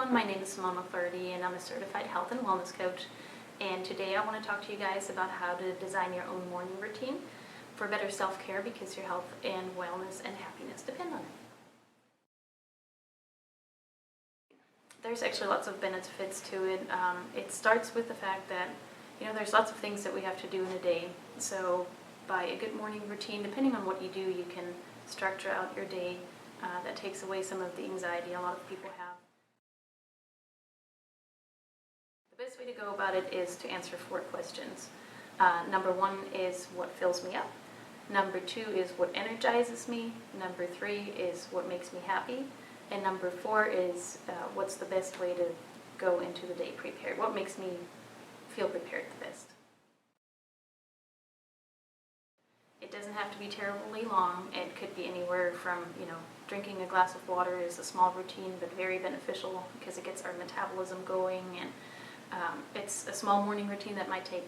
everyone, my name is Simone McClarty and I'm a certified health and wellness coach, and today I want to talk to you guys about how to design your own morning routine for better self-care, because your health and wellness and happiness depend on it. There's actually lots of benefits to it. It starts with the fact that there's lots of things that we have to do in a day. So by a good morning routine, depending on what you do, you can structure out your day. That takes away some of the anxiety a lot of people have. The best way to go about it is to answer 4 questions. Number 1 is what fills me up. Number 2 is what energizes me. Number 3 is what makes me happy. And number 4 is what's the best way to go into the day prepared. What makes me feel prepared the best. It doesn't have to be terribly long. It could be anywhere from, drinking a glass of water is a small routine but very beneficial because it gets our metabolism going, and it's a small morning routine that might take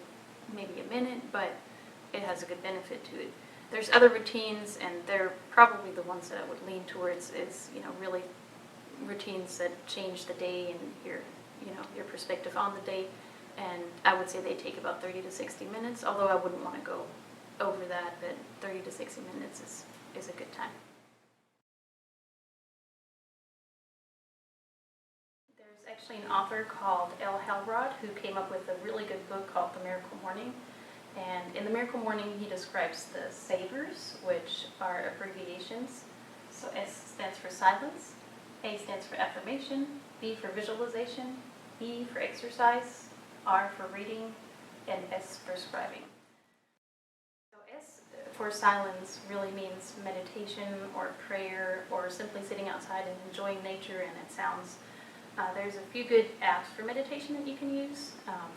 maybe a minute, but it has a good benefit to it. There's other routines, and they're probably the ones that I would lean towards is, really routines that change the day and your perspective on the day. And I would say they take about 30 to 60 minutes, although I wouldn't want to go over that, but 30 to 60 minutes is a good time. There's actually an author called L. Hallrod who came up with a really good book called The Miracle Morning. And in The Miracle Morning, he describes the SAVERS, which are abbreviations. So S stands for silence, A stands for affirmation, V for visualization, E for exercise, R for reading, and S for scribing. So S for silence really means meditation or prayer or simply sitting outside and enjoying nature and its sounds. There's a few good apps for meditation that you can use.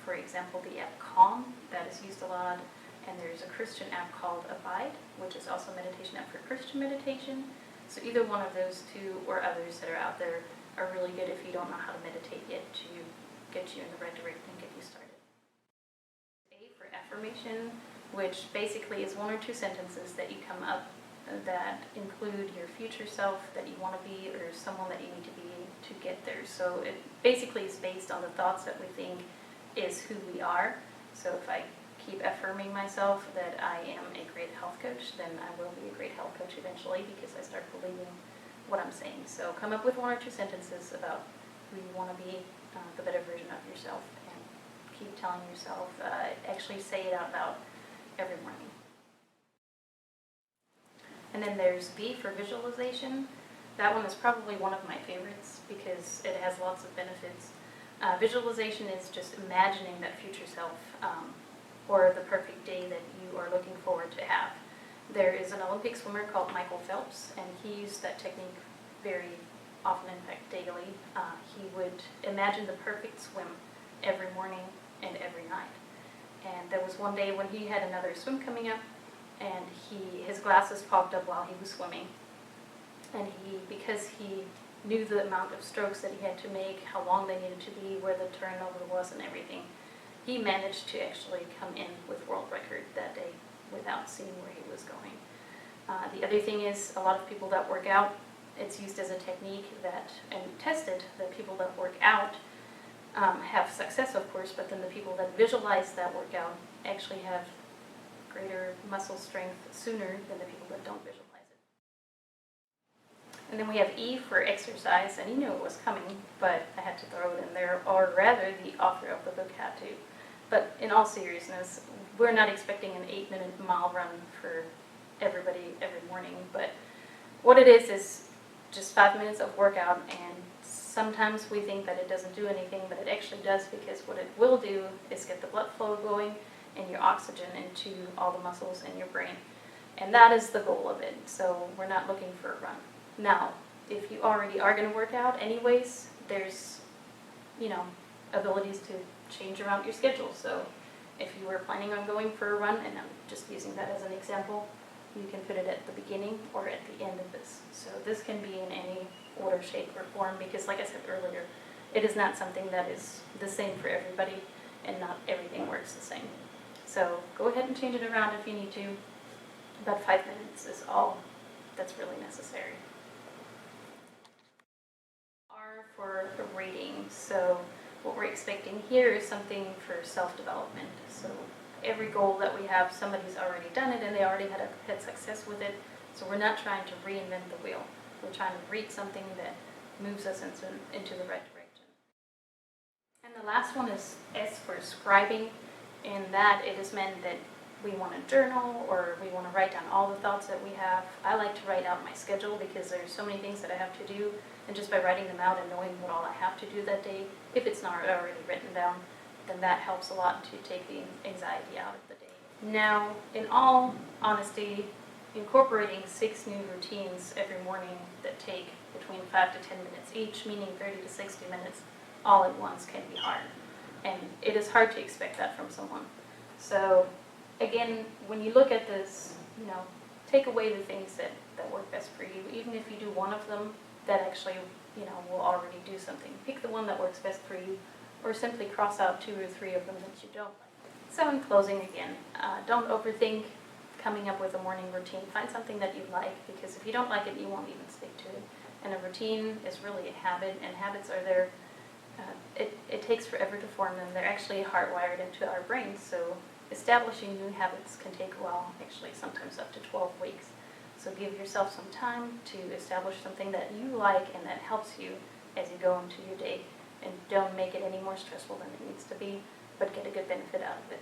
For example, the app Calm, that is used a lot. And there's a Christian app called Abide, which is also a meditation app for Christian meditation. So either one of those two or others that are out there are really good if you don't know how to meditate yet, to get you in the right direction and get you started. A for affirmation, which basically is 1 or 2 sentences that you come up that include your future self that you want to be or someone that you need to be to get there. So it basically is based on the thoughts that we think is who we are. So if I keep affirming myself that I am a great health coach, then I will be a great health coach eventually because I start believing what I'm saying. So come up with 1 or 2 sentences about who you want to be, the better version of yourself, and keep telling yourself, actually say it out loud every morning. And then there's V for visualization. That one is probably one of my favorites because it has lots of benefits. Visualization is just imagining that future self or the perfect day that you are looking forward to have. There is an Olympic swimmer called Michael Phelps, and he used that technique very often, in fact daily. He would imagine the perfect swim every morning and every night. And there was one day when he had another swim coming up, and his glasses popped up while he was swimming. And because he knew the amount of strokes that he had to make, how long they needed to be, where the turnover was and everything, he managed to actually come in with world record that day without seeing where he was going. The other thing is, a lot of people that work out, it's used as a technique and tested that people that work out have success, of course, but then the people that visualize that workout actually have greater muscle strength sooner than the people that don't visualize it. And then we have E for exercise, and you knew it was coming, but I had to throw it in there, or rather the author of the book had to. But in all seriousness, we're not expecting an 8-minute mile run for everybody every morning, but what it is just 5 minutes of workout, and sometimes we think that it doesn't do anything, but it actually does, because what it will do is get the blood flow going and your oxygen into all the muscles in your brain. And that is the goal of it. So we're not looking for a run. Now, if you already are going to work out anyways, there's, abilities to change around your schedule. So if you were planning on going for a run, and I'm just using that as an example, you can put it at the beginning or at the end of this. So this can be in any order, shape, or form, because like I said earlier, it is not something that is the same for everybody, and not everything works the same. So go ahead and change it around if you need to. About 5 minutes is all that's really necessary. R for rating. So what we're expecting here is something for self-development. So every goal that we have, somebody's already done it and they already had success with it. So we're not trying to reinvent the wheel. We're trying to reach something that moves us into the right direction. And the last one is S for scribing, and that it is meant that we want to journal or we want to write down all the thoughts that we have. I like to write out my schedule because there's so many things that I have to do, and just by writing them out and knowing what all I have to do that day, if it's not already written down, then that helps a lot to take the anxiety out of the day. Now, in all honesty, incorporating 6 new routines every morning that take between 5 to 10 minutes each, meaning 30 to 60 minutes, all at once can be hard. And it is hard to expect that from someone. So again, when you look at this, take away the things that work best for you. Even if you do one of them, that actually, will already do something. Pick the one that works best for you, or simply cross out 2 or 3 of them that you don't like. So in closing again, don't overthink coming up with a morning routine. Find something that you like, because if you don't like it, you won't even stick to it. And a routine is really a habit, and habits are there. It takes forever to form them. They're actually hardwired into our brains, so establishing new habits can take a while, actually sometimes up to 12 weeks. So give yourself some time to establish something that you like and that helps you as you go into your day. And don't make it any more stressful than it needs to be, but get a good benefit out of it.